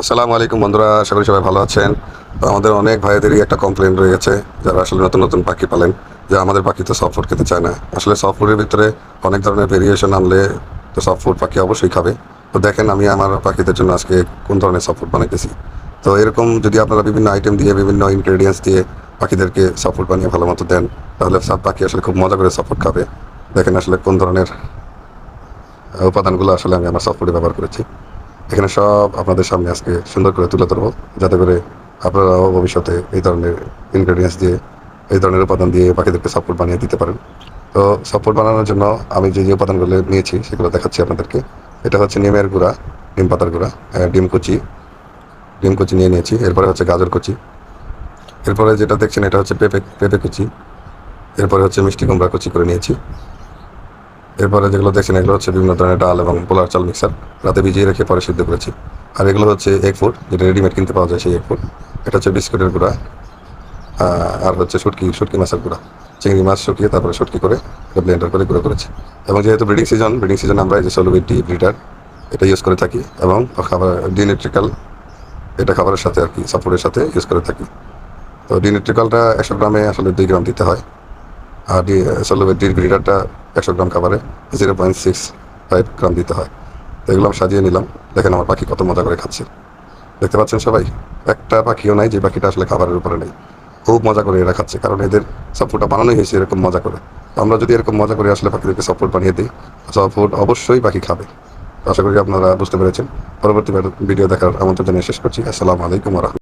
আসসালামু আলাইকুম বন্ধুরা, আশা করি সবাই ভালো আছেন। তো আমাদের অনেক ভাইদেরই একটা কমপ্লেন রয়ে গেছে, যারা আসলে নতুন নতুন পাখি পালেন, যে আমাদের পাখি তো সফট ফুড খেতে চায় না। আসলে সফট ফুডের ভিতরে অনেক ধরনের ভেরিয়েশন আনলে তো সফট ফুড পাখি অবশ্যই খাবে। তো দেখেন আমি আমার পাখিদের জন্য আজকে কোন ধরনের সফট ফুড বানাইতেছি। তো এরকম যদি আপনারা বিভিন্ন আইটেম দিয়ে, বিভিন্ন ইনগ্রেডিয়েন্টস দিয়ে পাখিদেরকে সফট ফুড বানিয়ে ভালো মতো দেন, তাহলে সব পাখি আসলে খুব মজা করে সফট ফুড খাবে। দেখেন আসলে কোন ধরনের উপাদানগুলো আসলে আমি আমার সফট ফুডে ব্যবহার করেছি। এখানে সব আপনাদের সামনে আজকে সুন্দর করে তুলে ধরবো, যাতে করে আপনারাও ভবিষ্যতে এই ধরনের ইনগ্রেডিয়েন্টস দিয়ে, এই ধরনের উপাদান দিয়ে পাখিদেরকে সাপোর্ট বানিয়ে দিতে পারেন। তো সাপোর্ট বানানোর জন্য আমি যে যে উপাদানগুলো নিয়েছি সেগুলো দেখাচ্ছি আপনাদেরকে। এটা হচ্ছে নিমের গুঁড়া, নিম পাতার গুঁড়া, ডিম কুচি নিয়ে নিয়েছি। এরপরে হচ্ছে গাজর কুচি। এরপরে যেটা দেখছেন এটা হচ্ছে পেঁপে পেঁপে কুচি। এরপরে হচ্ছে মিষ্টি কুমড়া কুচি করে নিয়েছি। এরপরে যেগুলো দেখছেন এগুলো হচ্ছে বিভিন্ন ধরনের ডাল এবং পোলার চাল মিক্সার, রাতে ভিজিয়ে রেখে পরে সিদ্ধ করেছি। আর এগুলো হচ্ছে এগ ফুড, যেটা রেডিমেড কিনতে পাওয়া যায়, সেই এগ ফুড। এটা হচ্ছে বিস্কুটের গুঁড়া। আর হচ্ছে শুটকি মাছের গুঁড়া। চিংড়ি মাছ শুকিয়ে তারপরে শুটকি করে এটা ব্লেন্ডার করে গুঁড়ো করেছি। এবং যেহেতু ব্রিডিং সিজন আমরা এই যে সলুবিট ডি ব্রিডার এটা ইউজ করে থাকি, এবং খাবার ডিনিট্রিকাল, এটা খাবারের সাথে আর কি সাপোর্টের সাথে ইউজ করে থাকি। তো ডিনিট্রিকালটা 100 গ্রামে আসলে 2 গ্রাম দিতে হয়। আর সলুবিট ডি ব্রিডারটা 100 গ্রাম খাবারে 0.65 গ্রাম দিতে হয়। তো এগুলো আমি সাজিয়ে নিলাম। দেখেন আমার পাখি কত মজা করে খাচ্ছে, দেখতে পাচ্ছেন সবাই। একটা পাখিও নাই যে পাখিটা আসলে খাবারের উপরে নেই। খুব মজা করে এরা খাচ্ছে, কারণ এদের সাপোর্টটা বানানোই হয়েছে এরকম মজা করে। তো আমরা যদি এরকম মজা করে আসলে পাখিদেরকে সাপোর্ট বানিয়ে দিই, সাপোর্ট অবশ্যই পাখি খাবে। তো আশা করি আপনারা বুঝতে পেরেছেন। পরবর্তী ভিডিও দেখার আমন্ত্রণ জানিয়ে শেষ করছি। আসসালামু আলাইকুম ওয়া রাহমাতুল্লাহ।